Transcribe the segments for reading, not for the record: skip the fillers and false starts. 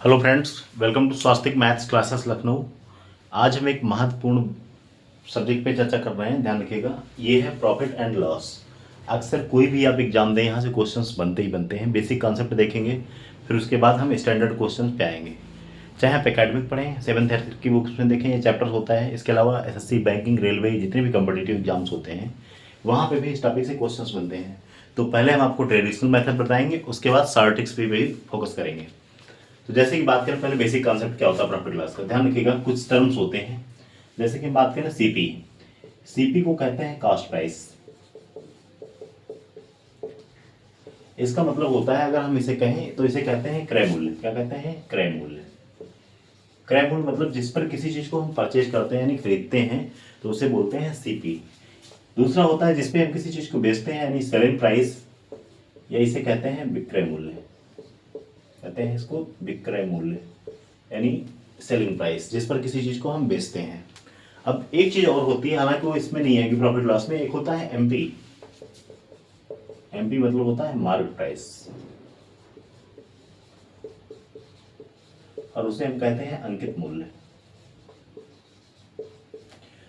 Hello friends, welcome to Swastik maths classes Lucknow. आज हम एक महत्वपूर्ण सब्जेक्ट पे चर्चा कर रहे हैं, ध्यान रखिएगा। ये है प्रॉफिट एंड लॉस। अक्सर कोई भी आप एग्जाम दें, यहाँ से क्वेश्चंस बनते ही बनते हैं। बेसिक कॉन्सेप्ट देखेंगे, फिर उसके बाद हम स्टैंडर्ड क्वेश्चंस पे आएंगे। चाहे आप एकेडमिक पढ़ें, 7th की बुक्स में देखें, ये चैप्टर होता है। इसके अलावा एसएससी, बैंकिंग, रेलवे, जितने भी कम्पिटिटिव एग्जाम्स होते हैं वहाँ पे भी इस टॉपिक से क्वेश्चंस बनते हैं। तो पहले हम आपको ट्रेडिशनल मेथड बताएंगे, उसके बाद सारे ट्रिक्स पे भी फोकस करेंगे। तो जैसे कि बात करें, पहले बेसिक कॉन्सेप्ट क्या होता है प्रॉफिट लॉस का, ध्यान रखिएगा। कुछ टर्म्स होते हैं, जैसे कि हम बात करें सीपी। सीपी को कहते हैं कॉस्ट प्राइस। इसका मतलब होता है, अगर हम इसे कहें तो इसे कहते हैं क्रय मूल्य। क्या कहते हैं? क्रय मूल्य। क्रय मूल्य मतलब जिस पर किसी चीज को हम परचेज करते हैं यानी खरीदते हैं, तो उसे बोलते हैं सीपी। दूसरा होता है जिसपे हम किसी चीज को बेचते हैं यानी सेलिंग प्राइस, या इसे कहते हैं विक्रय मूल्य। कहते हैं इसको विक्रय मूल्य यानी सेलिंग प्राइस, जिस पर किसी चीज को हम बेचते हैं। अब एक चीज और होती है, हालांकि वो इसमें नहीं है कि प्रॉफिट लॉस में, एक होता है एमपी। एमपी मतलब होता है मार्केट प्राइस, और उसे हम कहते हैं अंकित मूल्य।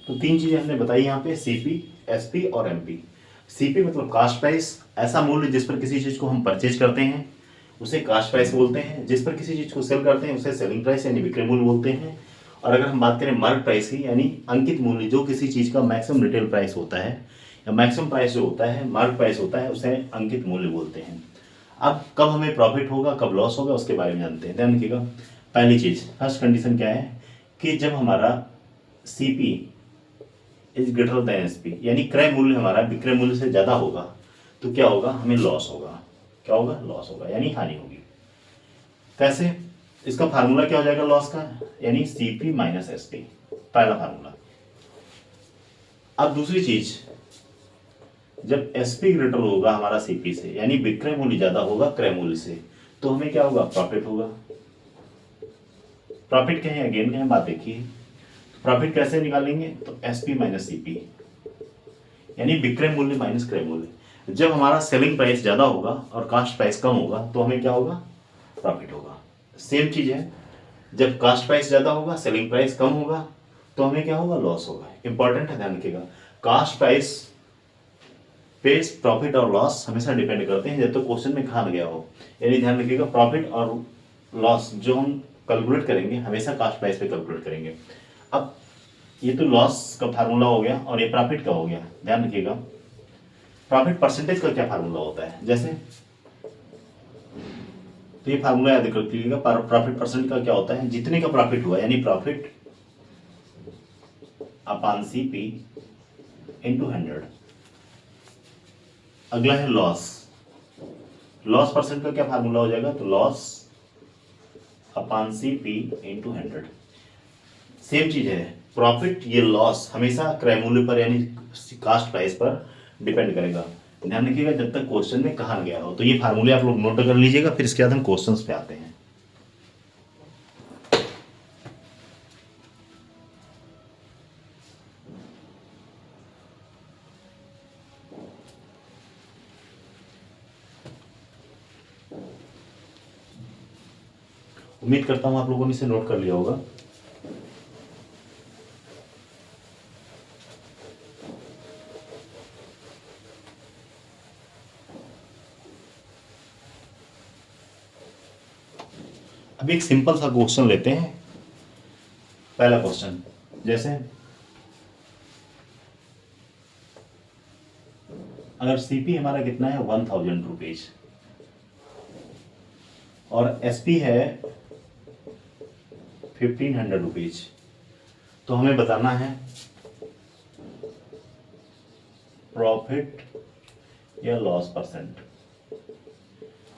तो तीन चीजें हमने बताई यहाँ पे, सीपी, एसपी और एमपी। सीपी मतलब कास्ट प्राइस, ऐसा मूल्य जिस पर किसी चीज को हम परचेज करते हैं उसे कास्ट प्राइस बोलते हैं। जिस पर किसी चीज को सेल करते हैं उसे सेलिंग प्राइस यानी विक्रय मूल्य बोलते हैं। और अगर हम बात करें मार्केट प्राइस की, यानी अंकित मूल्य, जो किसी चीज का मैक्सिमम रिटेल प्राइस होता है या मैक्सिमम प्राइस जो होता है, मार्केट प्राइस होता है, उसे अंकित मूल्य बोलते हैं। अब कब हमें प्रॉफिट होगा, कब लॉस होगा, उसके बारे में जानते हैं। ध्यान रखिएगा, पहली चीज, फर्स्ट कंडीशन क्या है कि जब हमारा CP is greater than SP, यानी क्रय मूल्य हमारा विक्रय मूल्य से ज्यादा होगा, तो क्या होगा? हमें लॉस होगा। क्या होगा? लॉस होगा, यानी हानि होगी। कैसे? इसका फार्मूला क्या हो जाएगा लॉस का? यानी सीपी माइनस एसपी, पहला फार्मूला। अब दूसरी चीज, जब एसपी ग्रेटर होगा हमारा सीपी से, यानी विक्रय मूल्य ज्यादा होगा क्रय मूल्य से, तो हमें क्या होगा? प्रॉफिट होगा। प्रॉफिट कहें अगेन कहें, बात देखिए। प्रॉफिट कैसे निकालेंगे? तो एसपी माइनस सीपी, यानी विक्रय मूल्य माइनस क्रय मूल्य। जब हमारा सेलिंग प्राइस ज्यादा होगा और कास्ट प्राइस कम होगा, तो हमें क्या होगा? प्रॉफिट होगा। सेम चीज है, जब कास्ट प्राइस ज्यादा होगा, सेलिंग प्राइस कम होगा, तो हमें क्या होगा? लॉस होगा। इंपॉर्टेंट है, ध्यान रखिएगा। कास्ट प्राइस पे प्रॉफिट और लॉस हमेशा डिपेंड करते हैं, जब तक क्वेश्चन में कहा गया हो। यानी ध्यान रखिएगा, प्रॉफिट और लॉस जो हम कैलकुलेट करेंगे हमेशा कास्ट प्राइस पे कैलकुलेट करेंगे। अब ये तो लॉस का फार्मूला हो गया और ये प्रॉफिट का हो गया। ध्यान रखिएगा, प्रॉफिट परसेंटेज का क्या फार्मूला होता है? जैसे तो ये फार्मूला याद कर लीजिएगा, प्रॉफिट परसेंट का क्या होता है? जितने का प्रॉफिट हुआ यानी प्रॉफिट अपॉन सीपी इंटू 100। अगला है लॉस। लॉस परसेंट का क्या फार्मूला हो जाएगा? तो loss upon CP into 100। Same चीज है, प्रॉफिट ये लॉस हमेशा क्रय मूल्य पर यानी कास्ट प्राइस पर डिपेंड करेगा। ध्यान रखिएगा, जब तक क्वेश्चन में कहा गया हो। तो ये फार्मूले आप लोग नोट कर लीजिएगा, फिर इसके बाद हम क्वेश्चंस पे आते हैं। उम्मीद करता हूं आप लोगों ने इसे नोट कर लिया होगा। अब एक सिंपल सा क्वेश्चन लेते हैं। पहला क्वेश्चन, जैसे अगर सीपी हमारा कितना है? 1000 रुपीज, और एसपी है 1500 रुपीज, तो हमें बताना है प्रॉफिट या लॉस परसेंट।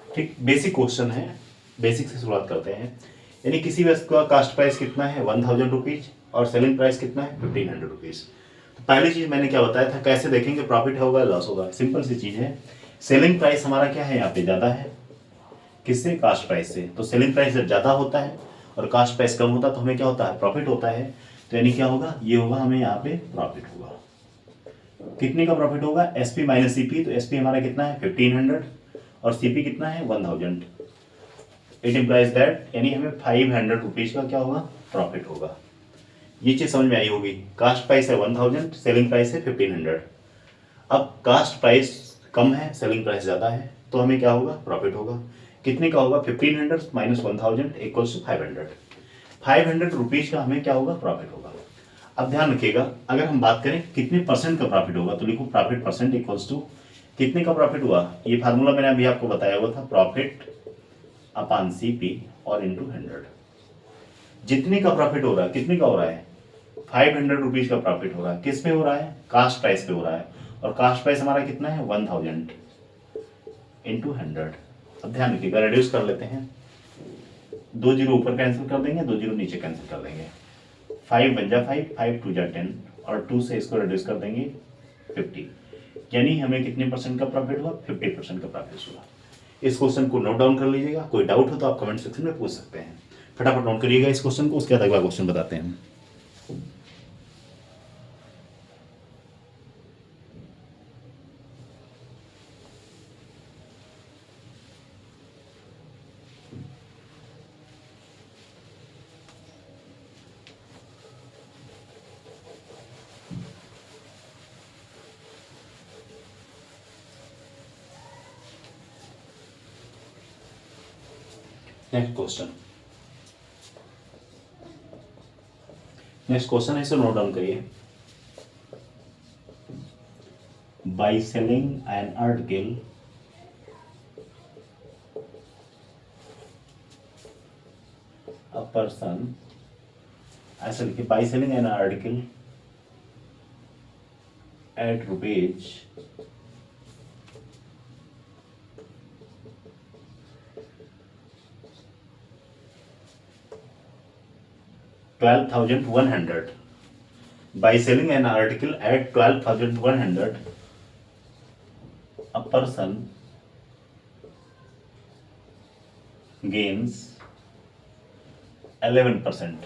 ठीक, बेसिक क्वेश्चन है, बेसिक से शुरुआत करते हैं। यानी किसी वस्तु का कास्ट प्राइस कितना है? 1000 रुपीज, और सेलिंग प्राइस कितना है? 1500 रुपीज। तो पहली चीज मैंने क्या बताया था, कैसे देखेंगे प्रॉफिट होगा लॉस होगा? सिंपल सी चीज है, सेलिंग प्राइस हमारा क्या है यहाँ पे? ज्यादा है। किससे? कास्ट प्राइस से। तो सेलिंग प्राइस जब ज्यादा होता है और कास्ट प्राइस कम होता है, तो हमें क्या होता है? प्रॉफिट होता है। तो यानी क्या होगा? ये होगा, हमें यहाँ पे प्रॉफिट होगा। कितने का प्रॉफिट होगा? SP minus CP. तो एसपी हमारा कितना है? 1500, और सीपी कितना है? 1000। इट इम्प्लाइज दैट, यानी हमें 500 रुपीज का क्या होगा, प्रॉफिट होगा। ये चीज समझ में आई होगी। कास्ट प्राइस है 1000, सेलिंग प्राइस है 1500। अब कास्ट प्राइस कम है, सेलिंग प्राइस ज़्यादा है, तो हमें क्या होगा, प्रॉफिट होगा। कितने का होगा, 1500 माइनस 1000 इक्वल्स टू 500। 500 रुपीज़ का हमें क्या होगा, प्रॉफिट होगा। अब ध्यान रखिएगा, अगर हम बात करें कितने परसेंट का प्रॉफिट होगा, तो लिखो प्रॉफिट परसेंट इक्वल्स टू कितने का प्रॉफिट हुआ। ये फार्मूला मैंने अभी आपको बताया हुआ था, प्रॉफिट अपॉन CP और इंटू 100। जितने का प्रॉफिट हो रहा है, कितने का हो रहा है, 500 रुपीज़ का प्रॉफिट हो रहा है। किस पे हो रहा है, कास्ट प्राइस पे हो रहा है, और कास्ट प्राइस हमारा कितना है, 1000 इंटू 100। अब ध्यान रखिएगा, रिड्यूस कर लेते हैं, 2 जीरो ऊपर कैंसिल कर देंगे, 2 जीरो नीचे कैंसिल कर देंगे। 5 बन जा 5, 5 2 जा 10, और 2 से इसको रिड्यूस कर देंगे 50, यानी हमें कितने परसेंट का प्रॉफिट हुआ, 50% का प्रॉफिट हुआ। इस क्वेश्चन को नोट डाउन कर लीजिएगा, कोई डाउट हो तो आप कमेंट सेक्शन में पूछ सकते हैं। फटाफट नोट करिएगा इस क्वेश्चन को, उसके बाद अगला क्वेश्चन बताते हैं। नेक्स्ट क्वेश्चन है, इसे नोट डाउन करिए। By selling an article a person, ऐसा लिखिए, by selling an article at rupees 12,100. By selling an article at 12,100, a person gains 11%.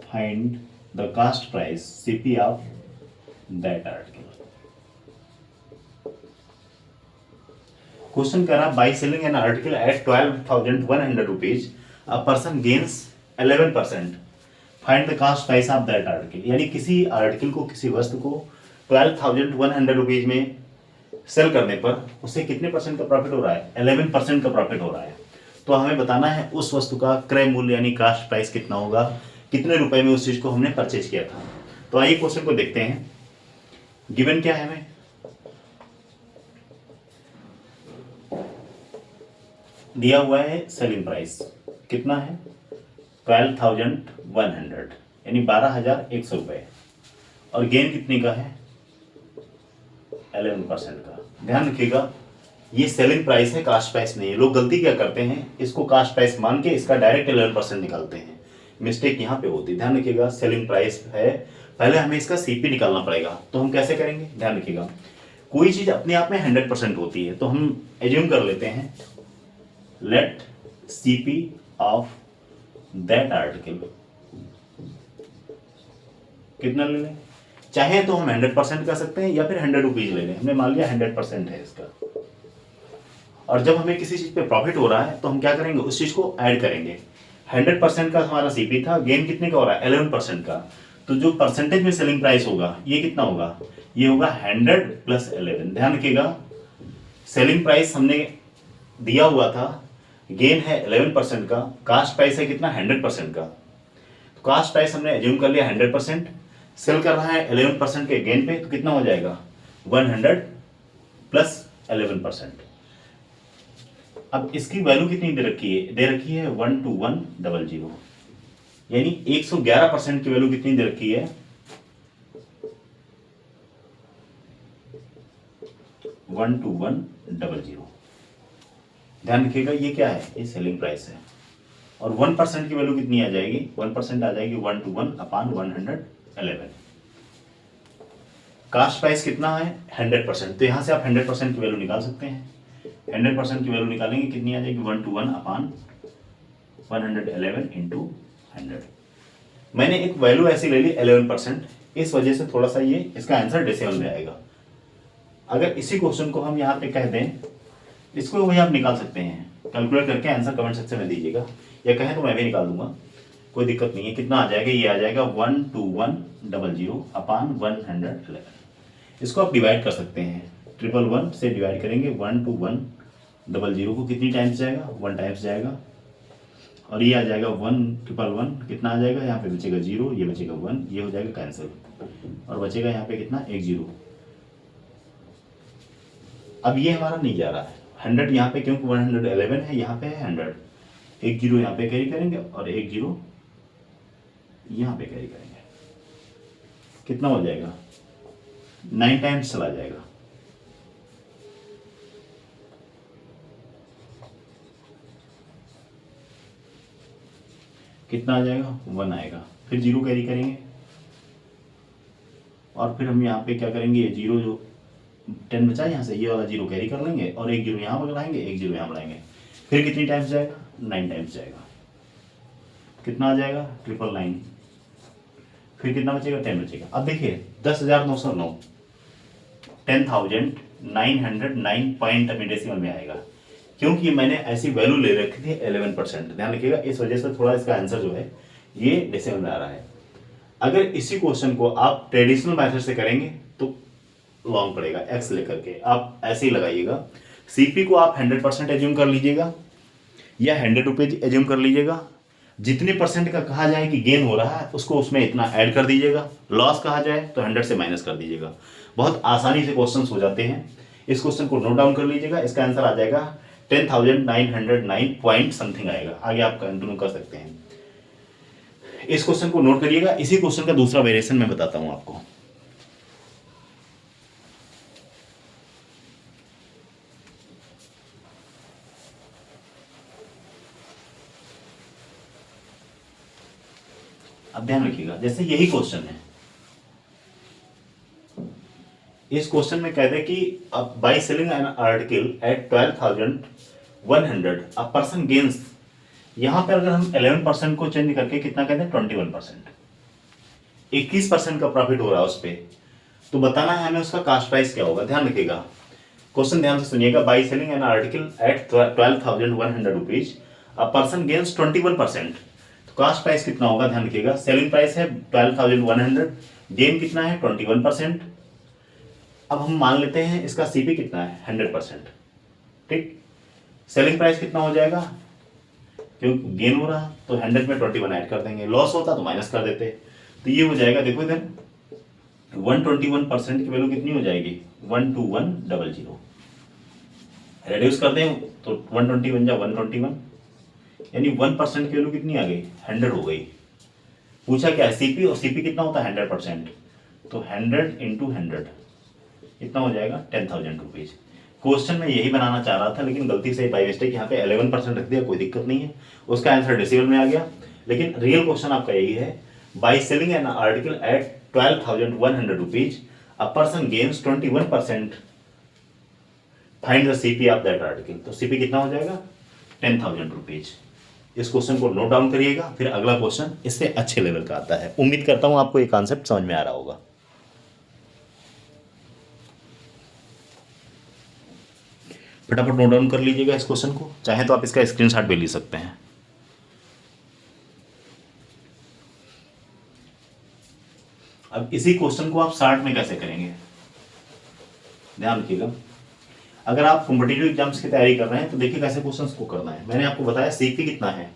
Find the cost price CP of that article. Question कह रहा, by selling an article at 12,100 rupees a person gains 11%, find the cost price of that article. यानी किसी article को, किसी वस्तु को 12,100 rupees में cell करने पर उसे कितने परसेंट का प्रॉफिट हो रहा है, 11% का प्रॉफिट हो रहा है। तो हमें बताना है उस वस्तु का क्रय मूल्य यानी कास्ट प्राइस कितना होगा, कितने रुपए में उस चीज को हमने परचेज किया था। तो आइए क्वेश्चन को देखते हैं। गिवन क्या है, हमें दिया हुआ है सेलिंग प्राइस कितना है, 12,100 यानी 12,100 रुपए, और गेन कितने का है, 11% का। ध्यान रखिएगा, ये सेलिंग प्राइस है, कास्ट प्राइस नहीं है। लोग गलती क्या करते हैं, इसको कास्ट प्राइस मान के इसका डायरेक्ट 11% निकालते हैं, मिस्टेक यहाँ पे होती है। ध्यान रखिएगा, सेलिंग प्राइस है, पहले हमें इसका CP निकालना पड़ेगा। तो हम कैसे करेंगे, ध्यान रखिएगा, कोई चीज अपने आप में 100% होती है, तो हम एज्यूम कर लेते हैं let CP of that article कितना ले लें, चाहे तो हम 100% कर सकते हैं या फिर 100 रुपीज ले लें। हमने मान लिया 100% है इसका, और जब हमें किसी चीज पे प्रॉफिट हो रहा है तो हम क्या करेंगे, उस चीज को ऐड करेंगे। 100% का हमारा CP था, गेन कितने का हो रहा है, 11% का। तो जो परसेंटेज में सेलिंग प्राइस होगा ये कितना होगा, ये होगा 100 प्लस 11। ध्यान रखिएगा, सेलिंग प्राइस हमने दिया हुआ था, गेन है 11% का, कास्ट प्राइस है कितना, 100% का। तो कास्ट प्राइस हमने एज्यूम कर लिया 100%, सेल कर रहा है 11% के गेन पे, तो कितना हो जाएगा 100 प्लस 11%। अब इसकी वैल्यू कितनी दे रखी है, 12100, यानी 111% की वैल्यू कितनी दे रखी है, 12100। ध्यान रखिएगा, ये क्या है, ये सेलिंग प्राइस है, और 1% की वैल्यू कितनी आ जाएगी, 1% आ जाएगी 121/111। कास्ट प्राइस कितना है, 100%, तो यहां से आप 100% की वैल्यू निकाल सकते हैं। 100% की वैल्यू निकालेंगे, कितनी आ जाएगी, 121/111 इंटू 100। मैंने एक वैल्यू ऐसी ले ली 11%, इस वजह से थोड़ा सा ये इसका आंसर डेसिमल में आएगा। अगर इसी क्वेश्चन को हम यहाँ पे कह दें इसको वही आप निकाल सकते हैं, कैलकुलेट करके आंसर कमेंट सेक्शन में दीजिएगा, या कहें तो मैं भी निकाल दूंगा, कोई दिक्कत नहीं है। कितना आ जाएगा, ये आ जाएगा 12100 अपान 111। इसको आप डिवाइड कर सकते हैं, 111 से डिवाइड करेंगे 12100 को कितनी टाइम्स जाएगा, 1 टाइम्स जाएगा, और ये आ जाएगा 111 कितना आ जाएगा, यहाँ पे बचेगा 0, ये बचेगा 1, ये हो जाएगा कैंसिल, और बचेगा यहाँ पे कितना, 1 0। अब ये हमारा नहीं जा रहा है 100 यहाँ पे, क्योंकि 111 है, यहाँ पे है 100, 1 0 यहाँ पे कैरी करेंगे और 1 0 यहाँ पे कैरी करेंगे, कितना हो जाएगा, 9 टाइम्स चला जाएगा। कितना आ जाएगा, 1 आएगा, फिर 0 कैरी करेंगे, और फिर हम यहाँ पे क्या करेंगे, ये 0 जो 10 बचा यहाँ से, ये वाला 0 कैरी कर लेंगे, और 1 0 यहाँ पर लाएंगे, 1 0 यहाँ बढ़ाएंगे, फिर कितनी टाइम्स जाएगा, 9 टाइम्स जाएगा। कितना आ जाएगा, 999, फिर कितना बचेगा, 10 बचेगा। अब देखिए 10,909, 10,909 पॉइंट अभी डेसिमल में आएगा, क्योंकि मैंने ऐसी वैल्यू ले रखी थी 11%, ध्यान रखिएगा, इस वजह से थोड़ा इसका आंसर जो है ये डेसिमल में आ रहा है। अगर इसी क्वेश्चन को आप ट्रेडिशनल मेथड से करेंगे तो लॉन्ग पड़ेगा, एक्स लेकर के आप ऐसे ही लगाइएगा। सीपी को आप 100% एज्यूम कर लीजिएगा, या 100 रुपीज एज्यूम कर लीजिएगा, जितने परसेंट का कहा जाए कि गेन हो रहा है उसको उसमें इतना ऐड कर दीजिएगा, लॉस कहा जाए तो 100 से माइनस कर दीजिएगा। बहुत आसानी से क्वेश्चंस हो जाते हैं। इस क्वेश्चन को नोट डाउन कर लीजिएगा, इसका आंसर आ जाएगा 10,909 पॉइंट समथिंग आएगा। आगे आप कंटिन्यू कर सकते हैं। इस क्वेश्चन को नोट करिएगा। इसी क्वेश्चन का दूसरा वेरिएशन मैं बताता हूं आपको। अब ध्यान रखिएगा, जैसे यही क्वेश्चन है, इस क्वेश्चन में कहते हैं कि by selling an article at 12,100 a person gains, यहां पर अगर हम 11% को चेंज करके कितना कहते हैं 21%, 21% का प्रॉफिट हो रहा है उस पर, तो बताना है हमें उसका कास्ट प्राइस क्या होगा। ध्यान रखिएगा, क्वेश्चन ध्यान से सुनिएगा। By selling an article at 12,100 rupees a person gains 21%, तो कास्ट प्राइस कितना होगा, ध्यान रखिएगा। सेलिंग प्राइस है 12,100, गेन कितना है 21%। अब हम मान लेते हैं इसका सीपी कितना है 100%, ठीक। सेलिंग प्राइस कितना हो जाएगा, क्योंकि गेन हो रहा तो 100 में 21 ऐड कर देंगे, लॉस होता तो माइनस कर देते, तो ये हो जाएगा, देखो इधर 121% की वैल्यू कितनी हो जाएगी 12100, रेड्यूस कर दें तो 121 जा 121, यानी 1% की वैल्यू कितनी आ गई 100 हो गई। पूछा क्या है सीपी, और सीपी कितना होता है 100%, तो 100 इंटू 100 कितना हो जाएगा 10,000 रुपीज। क्वेश्चन में यही बनाना चाह रहा था, लेकिन गलती से बाई मिस्टेक यहाँ पे 11% रख दिया, कोई दिक्कत नहीं है, उसका आंसर डेसिमल में आ गया। लेकिन रियल क्वेश्चन आपका यही है, by selling an article at 12,100 rupees a person gains 21%, find the CP of that article. तो सीपी कितना हो जाएगा 10,000 रुपीज। इस क्वेश्चन को नोट डाउन करिएगा, फिर अगला क्वेश्चन इससे अच्छे लेवल का आता है। उम्मीद करता हूं आपको ये कॉन्सेप्ट समझ में आ रहा होगा। फटाफट नोट डाउन कर लीजिएगा इस क्वेश्चन को, चाहे तो आप इसका स्क्रीनशॉट भी ले सकते हैं। अब इसी क्वेश्चन को आप शार्ट में कैसे करेंगे, ध्यान रखिएगा। अगर आप कॉम्पिटिटिव एग्जाम्स की तैयारी कर रहे हैं तो देखिए कैसे क्वेश्चंस को करना है। मैंने आपको बताया सीपी कितना है,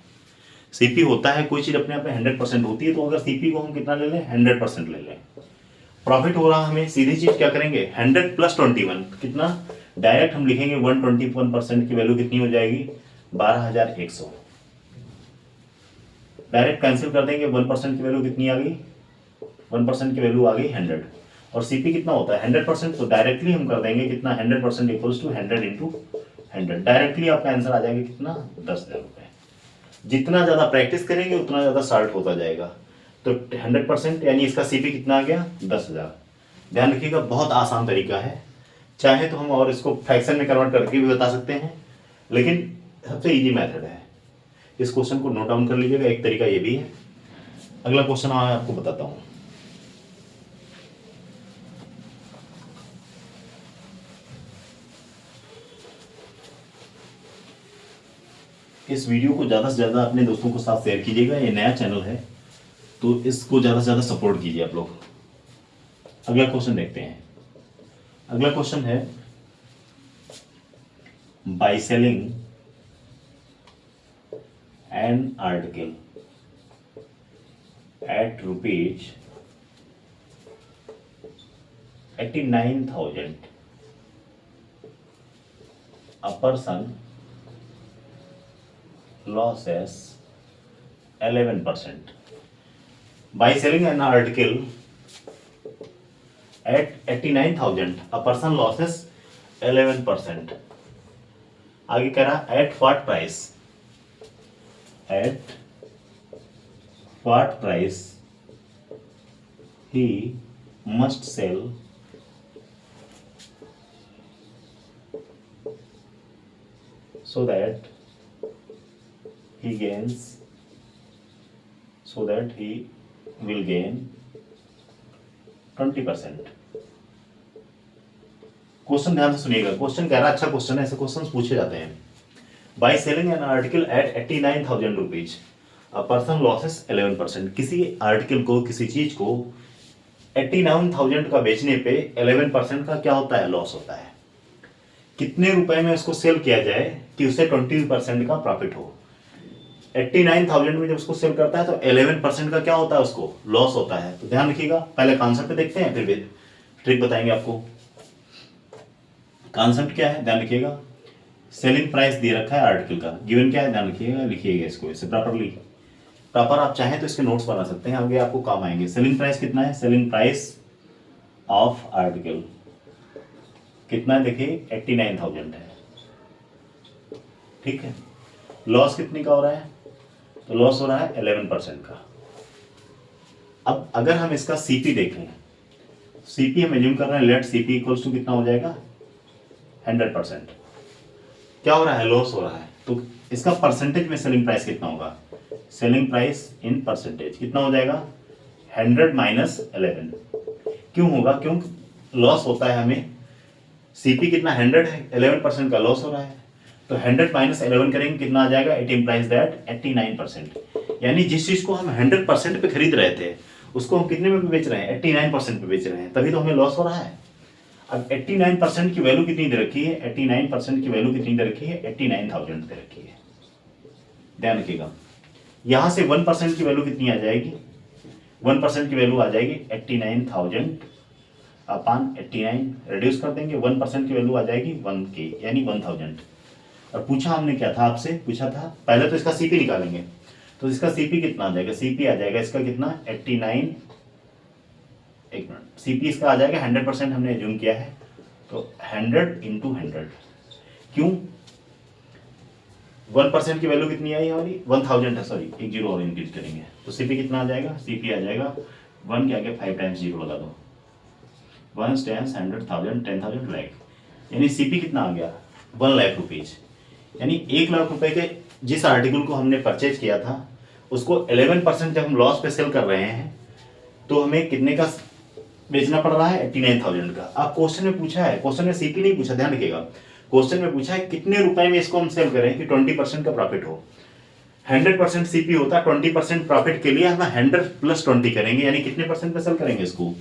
सीपी होता है कोई चीज अपने आप में 100% होती है, तो अगर सीपी को हम कितना ले लें 100% ले लें। प्रॉफिट हो रहा हमें, सीधी चीज क्या करेंगे 100 प्लस 21 कितना, डायरेक्ट हम लिखेंगे 121% की वैल्यू कितनी हो जाएगी 12,100। डायरेक्ट कैंसिल कर देंगे, 1% की वैल्यू कितनी आ गई, 1% की वैल्यू आ गई 100, और सीपी कितना होता है 100%, तो डायरेक्टली हम कर देंगे कितना 100% इक्वल्स टू 100 इंटू 100, डायरेक्टली आपका आंसर आ जाएगा कितना 10,000 रुपये। जितना ज़्यादा प्रैक्टिस करेंगे उतना ज़्यादा शार्ट होता जाएगा। तो 100% यानी इसका सीपी कितना आ गया 10,000। ध्यान रखिएगा, बहुत आसान तरीका है, चाहे तो हम और इसको फ्रैक्शन में कन्वर्ट करके भी बता सकते हैं, लेकिन सबसे इजी मेथड है। इस क्वेश्चन को नोट डाउन कर लीजिएगा, एक तरीका ये भी है। अगला क्वेश्चन मैं आपको बताता हूँ। इस वीडियो को ज़्यादा से ज़्यादा अपने दोस्तों के साथ शेयर कीजिएगा। ये नया चैनल है तो इसको ज़्यादा से ज़्यादा सपोर्ट कीजिए आप लोग। अगला क्वेश्चन देखते हैं। अगला क्वेश्चन है, by selling an article at rupees 89,000 a person losses 11%. By selling an article at 89,000 a person losses 11%. आगे कह रहा at what price? At what price he must sell so that he will gain 20%. Question ध्यान से सुनिएगा। Question कह रहा है, अच्छा क्वेश्चन है, ऐसे क्वेश्चन पूछे जाते हैं। By selling an article at 89,000 rupees a person losses 11%। किसी आर्टिकल को, किसी चीज को 89,000 का बेचने पे 11% का क्या होता है, लॉस होता है। कितने रुपए में उसको सेल किया जाए कि उसे 20% का प्रॉफिट हो। 89,000 में जब उसको सेल करता है तो 11% का क्या होता है, उसको लॉस होता है। तो ध्यान रखिएगा, पहले कॉन्सेप्ट देखते हैं फिर ट्रिक बताएंगे आपको। कॉन्सेप्ट क्या है, ध्यान रखिएगा। सेलिंग प्राइस दे रखा है आर्टिकल का, गिवन क्या है, ध्यान रखिएगा, लिखिएगा इसको इसे प्रॉपर आप चाहें तो इसके नोट्स बना सकते हैं, आगे आपको काम आएंगे। सेलिंग प्राइस कितना है, सेलिंग प्राइस ऑफ आर्टिकल कितना है, देखिए 89,000 है, ठीक है। लॉस कितने का हो रहा है, तो लॉस हो रहा है 11% का। अब अगर हम इसका सीपी देखें, सीपी हम एज्यूम कर रहे हैं, लेट सीपी इक्वल्स टू कितना हो जाएगा, 100%। क्या हो रहा है, लॉस हो रहा है, तो इसका परसेंटेज में सेलिंग प्राइस कितना होगा, सेलिंग प्राइस इन परसेंटेज कितना हो जाएगा, 100 माइनस 11। क्यों होगा, क्योंकि लॉस होता है हमें, सीपी कितना 100 है, 11% का लॉस हो रहा है, तो 100 माइनस 11 करेंगे कितना आ जाएगा, इट इम्प्लाइज दैट 89%। यानी जिस चीज को हम 100% पे खरीद रहे थे उसको हम कितने में बेच रहे हैं, 89% पे बेच रहे हैं, तभी तो हमें लॉस हो रहा है। अब 89% की वैल्यू कितनी दे रखी है, 89% की वैल्यू कितनी दे रखी है, 89,000 दे रखी है। ध्यान रखिएगा, यहां से 1% की वैल्यू कितनी आ जाएगी, 1% की वैल्यू आ जाएगी 89,000 अपान 89, रिड्यूस कर देंगे, 1% की वैल्यू आ जाएगी 1K यानी 1000। और पूछा हमने क्या था आपसे, पूछा था पहले तो इसका सीपी निकालेंगे, तो इसका सीपी कितना आ जाएगा, सीपी आ जाएगा इसका कितना 89, एक मिनट, सीपी इसका आ जाएगा 100% हमने एज्यूम किया है, तो 100 इंटू 100, क्यों 1% की वैल्यू कितनी आई हमारी 1000 है, सॉरी एक जीरो और इंक्रीज करेंगे, तो सीपी कितना आ जाएगा, सीपी आ जाएगा 1 के आगे 5 टाइम्स जीरो लगा दो, 1 10 100 1000 10,000 लाख, यानी सीपी कितना आ गया 1 लाख रुपीज। यानी 1 लाख रुपए के जिस आर्टिकल को हमने परचेज किया था उसको 11% जब हम लॉस पे सेल कर रहे हैं तो हमें कितने का बेचना पड़ रहा है, 89,000 का। अब क्वेश्चन में पूछा है, क्वेश्चन में सीपी नहीं पूछा, ध्यान रखिएगा, क्वेश्चन में पूछा है कितने रुपए में इसको हम सेल करें कि 20% का प्रॉफिट हो। 100% सीपी होता है, 20% प्रॉफिट के लिए हम 100 प्लस 20 करेंगे, यानी कितने परसेंट पे सेल करेंगे इसको,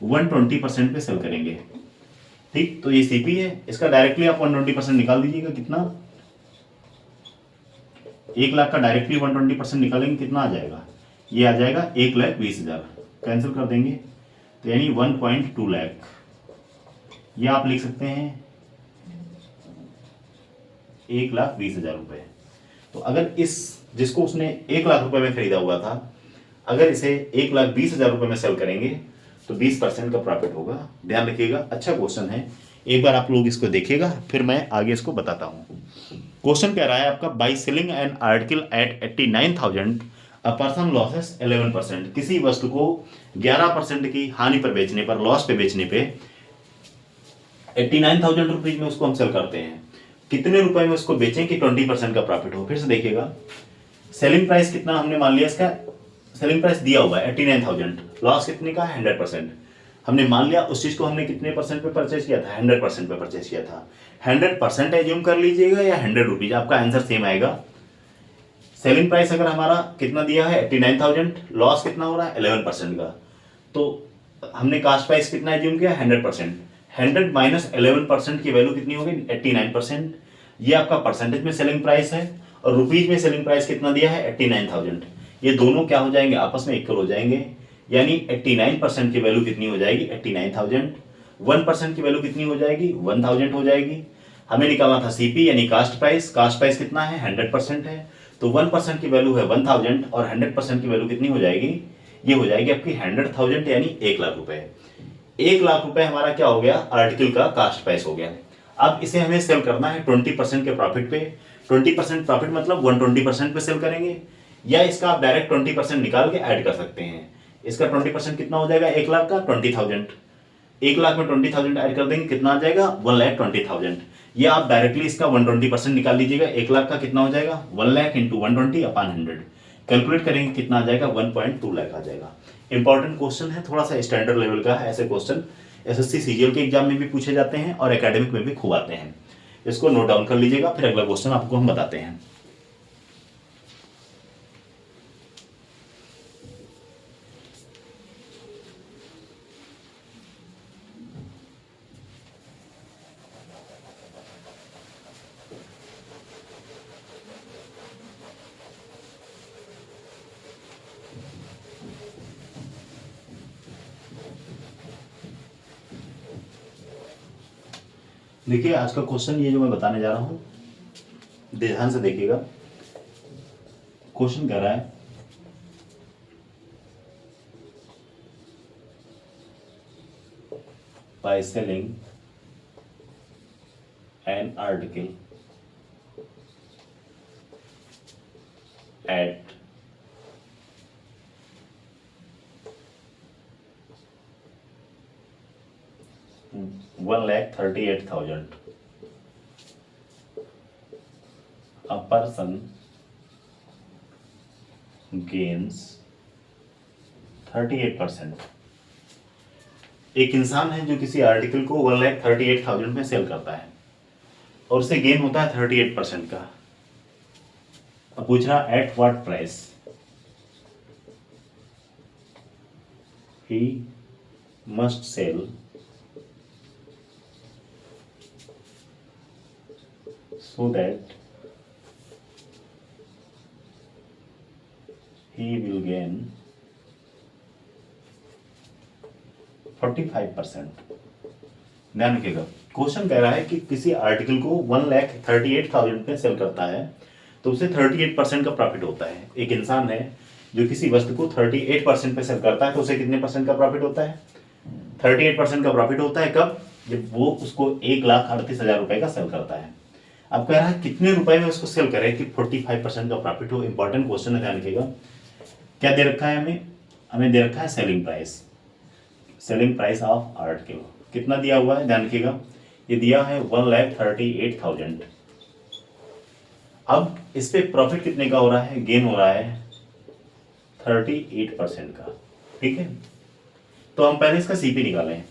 120% पे सेल करेंगे, ठीक। तो ये सीपी है, इसका डायरेक्टली आप 120% निकाल दीजिएगा, कितना 1 लाख का डायरेक्टली 120% निकालेंगे, कितना आ जाएगा, ये आ जाएगा 1,20,000, कैंसिल कर देंगे, तो यानी 1.2 लाख, ये आप लिख सकते हैं 1,20,000 रुपए। तो अगर इस जिसको उसने 1 लाख रुपए में खरीदा हुआ था, अगर इसे 1,20,000 रुपए में सेल करेंगे तो 20% का प्रॉफिट होगा। ध्यान रखिएगा, अच्छा क्वेश्चन है, एक बार आप लोग इसको देखिएगा फिर मैं आगे इसको बताता हूँ। क्वेश्चन कह रहा है आपका, by selling an article at 89,000 a person losses 11%। किसी वस्तु को 11% की हानि पर बेचने पर, लॉस पे बेचने पे 89,000 रुपीज में उसको हम सेल करते हैं, कितने रुपए में उसको बेचें कि 20% का प्रॉफिट हो। फिर से देखिएगा, सेलिंग प्राइस कितना हमने मान लिया, इसका सेलिंग प्राइस दिया हुआ है 89,000, लॉस कितने का है 100%। हमने मान लिया उस चीज को हमने कितने परसेंट पे परचेज किया था, 100% पे परचेज किया था। 100% एज्यूम कर लीजिएगा या 100 रुपीज, आपका आंसर सेम आएगा। सेलिंग प्राइस अगर हमारा कितना दिया है 89,000, लॉस कितना हो रहा है 11% का, तो हमने कास्ट प्राइस कितना एज्यूम किया 100%, 100 माइनस 11% की वैल्यू कितनी होगी 89%। ये आपका परसेंटेज में सेलिंग प्राइस है और रुपीज में सेलिंग प्राइस कितना दिया है 89,000। ये दोनों क्या हो जाएंगे आपस में इक्वल हो जाएंगे, यानी 89% की वैल्यू कितनी हो जाएगी 89,000, 1% की वैल्यू कितनी हो जाएगी 1,000 हो जाएगी। हमें निकालना था सीपी यानी कास्ट प्राइस कितना है 100% है, तो 1% की वैल्यू है 1,000 और 100% की वैल्यू कितनी हो जाएगी, ये हो जाएगी आपकी 100,000 यानी 1,00,000 रुपए। 1,00,000 रुपए हमारा क्या हो गया आर्टिकल का कास्ट प्राइस हो गया। अब इसे हमें सेल करना है 20% के प्रॉफिट पे। 20% प्रॉफिट मतलब 120% पे सेल करेंगे, या इसका आप डायरेक्ट 20% निकाल के ऐड कर सकते हैं। इसका 20% कितना हो जाएगा 1,00,000 का 20,000, 1,00,000 में 20,000 ऐड कर देंगे कितना आ जाएगा 1,20,000। ये आप डायरेक्टली इसका 120% निकाल लीजिएगा। 1,00,000 का कितना हो जाएगा 1,00,000 इंटू 120 अपॉन 100, कैलकुलेट करेंगे कितना आ जाएगा 1.2 लाख आ जाएगा। इंपॉर्टेंट क्वेश्चन है, थोड़ा सा स्टैंडर्ड लेवल का है। ऐसे क्वेश्चन एसएससी सीजीएल के एग्जाम में भी पूछे जाते हैं और एकेडमिक में भी खूब आते हैं। इसको नोट डाउन कर लीजिएगा, फिर अगला क्वेश्चन आपको हम बताते हैं। देखिए आज का क्वेश्चन ये जो मैं बताने जा रहा हूं, ध्यान से देखिएगा। क्वेश्चन कह रहा है by selling an article at $1,38,000, a person gains 38%। एक इंसान है जो किसी आर्टिकल को 1,38,000 में सेल करता है और उसे गेन होता है 38% का। अब पूछ रहा at what price he must sell so that he will gain 45%। ध्यान रखिएगा, क्वेश्चन कह रहा है कि किसी आर्टिकल को 1,38,000 पे सेल करता है तो उसे 38% का प्रॉफिट होता है। एक इंसान है जो किसी वस्तु को 38% पे सेल करता है तो उसे कितने परसेंट का प्रॉफिट होता है 38% का प्रॉफिट होता है। कब? जब वो उसको 1,38,000 रुपए का सेल करता है। अब कह रहा है कितने रुपए में उसको सेल करें कि 45% का प्रॉफिट हो। इंपॉर्टेंट क्वेश्चन है, ध्यान रखिएगा। क्या दे रखा है हमें दे रखा है सेलिंग प्राइस ऑफ आर्टिकल कितना दिया हुआ है, ध्यान रखिएगा। ये दिया है 1,38,000। अब इस पे प्रॉफिट कितने का हो रहा है, गेन हो रहा है 38% का। ठीक है, तो हम पहले इसका सीपी निकालें।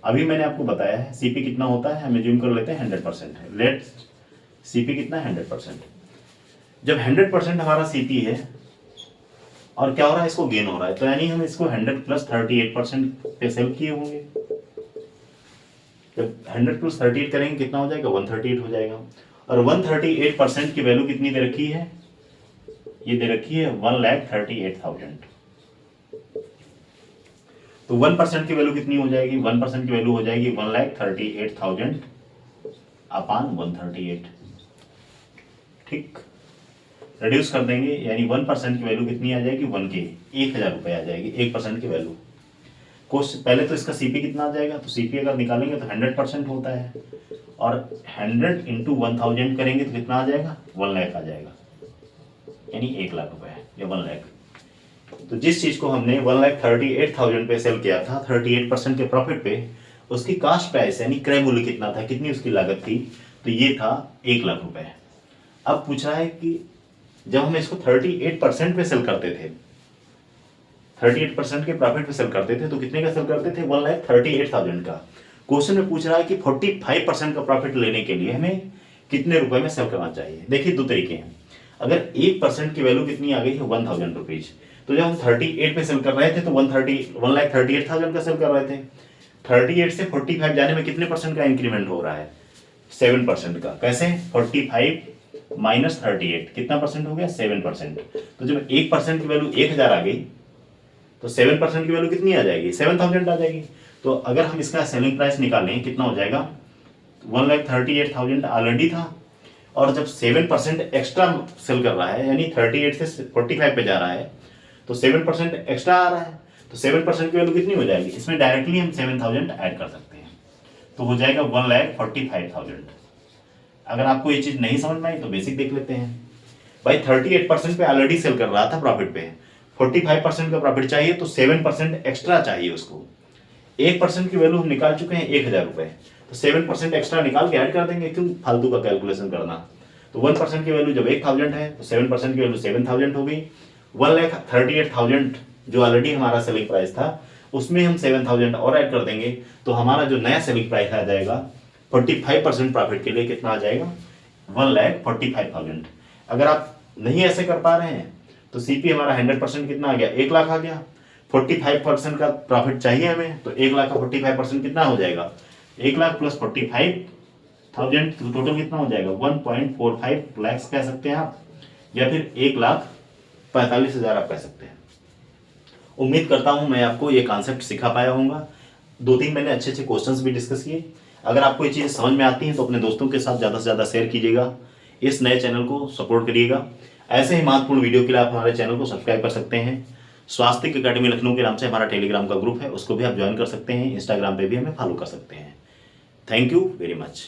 अभी मैंने आपको बताया है सीपी कितना होता है, हम एज्यूम कर लेते हैं 100% है। लेट सीपी कितना है 100%। जब 100% हमारा सीपी है और क्या हो रहा है इसको गेन हो रहा है, तो यानी हम इसको 100 प्लस 38% पे सेल किए होंगे। जब 100 प्लस 38 करेंगे कितना हो जाएगा 138 हो जाएगा। और 138% की वैल्यू कितनी दे रखी है, ये दे रखी है 1,38,000। तो 1% की वैल्यू कितनी हो जाएगी, 1% की वैल्यू हो जाएगी 1,38,000 अपॉन 138। ठीक, रिड्यूस कर देंगे यानी 1% की वैल्यू कितनी आ जाएगी 1,000 रुपए आ जाएगी 1% की वैल्यू। क्वेश्चन पहले तो इसका सीपी कितना आ जाएगा, तो सीपी अगर निकालेंगे तो 100% होता है और 100 इंटू 1,000 करेंगे तो कितना आ जाएगा 1,00,000 आ जाएगा, यानी 1,00,000 रुपए या 1,00,000। तो जिस चीज को हमने 1,38,000 पे सेल किया था 38% के प्रॉफिट पे, उसकी कास्ट प्राइस यानी क्रय मूल्य कितना था, कितनी उसकी लागत थी, तो ये था 1,00,000 रुपए। अब पूछ रहा है कि जब हम इसको 38% पे सेल करते थे, 38% के प्रॉफिट पे सेल करते थे तो कितने का सेल करते थे 1,38,000 का। क्वेश्चन में पूछ रहा है कि 45% का प्रॉफिट लेने के लिए हमें कितने रुपए में सेल करना चाहिए। देखिए दो तरीके हैं। अगर 1% की वैल्यू कितनी आ गई है 1000 रुपीज, तो जब हम 38 पे सेल कर रहे थे तो 1,38,000 का सेल कर रहे थे। 38 से 45 जाने में कितने परसेंट का इंक्रीमेंट हो रहा है? 7% का। कैसे? 45 माइनस 38 कितना परसेंट हो गया? 7%। तो जब 1% की वैल्यू 1000 आ गई तो 7% की वैल्यू कितनी आ जाएगी? 7000 आ जाएगी। तो अगर हम इसका सेलिंग प्राइस निकालें कितना हो जाएगा? 1,38,000 ऑलरेडी था, और जब 7% एक्स्ट्रा सेल कर रहा है, यानी 38 से 45 पे जा रहा है, तो 7% एक्स्ट्रा आ रहा है, तो 7% की वैल्यू कितनी हो जाएगी? इसमें डायरेक्टली हम 7000 ऐड कर सकते हैं, तो हो जाएगा 1,45,000। अगर आपको ये चीज़ नहीं समझ में आई तो बेसिक देख लेते हैं। भाई 38% पे ऑलरेडी सेल कर रहा था प्रॉफिट पे, 45% का प्रॉफिट चाहिए तो 7% एक्स्ट्रा चाहिए उसको। 1% की वैल्यू हम निकाल चुके हैं 1000 रुपये, तो 7% एक्स्ट्रा निकाल के ऐड कर देंगे, क्यों फालतू का कैलकुलेशन करना। तो 1% की वैल्यू जब 1000 है तो 7% की वैल्यू 7000 हो गई। 1,38,000 जो ऑलरेडी हमारा सेलिंग प्राइस था उसमें हम 7000 और ऐड कर देंगे, तो हमारा जो नया सेलिंग प्राइस आ जाएगा 45% प्रॉफिट के लिए कितना आ जाएगा? 1,45,000। अगर आप नहीं ऐसे कर पा रहे हैं तो सीपी हमारा 100% कितना आ गया? 1 लाख आ गया। 45% का प्रॉफिट चाहिए हमें, तो 1 लाख का 45% कितना हो जाएगा? 1 लाख प्लस 45,000, तो टोटल कितना हो जाएगा? 1.45 लैक्स कह सकते हैं आप, या फिर 1,45,000 आप कह सकते हैं। उम्मीद करता हूं मैं आपको ये कॉन्सेप्ट सिखा पाया होऊंगा। 2-3 मैंने अच्छे अच्छे क्वेश्चंस भी डिस्कस किए। अगर आपको ये चीज़ें समझ में आती हैं तो अपने दोस्तों के साथ ज़्यादा से ज़्यादा शेयर कीजिएगा, इस नए चैनल को सपोर्ट करिएगा। ऐसे ही महत्वपूर्ण वीडियो के लिए आप हमारे चैनल को सब्सक्राइब कर सकते हैं। स्वास्तिक अकेडमी लखनऊ के नाम से हमारा टेलीग्राम का ग्रुप है, उसको भी आप ज्वाइन कर सकते हैं। इंस्टाग्राम पे भी हमें फॉलो कर सकते हैं। Thank you very much.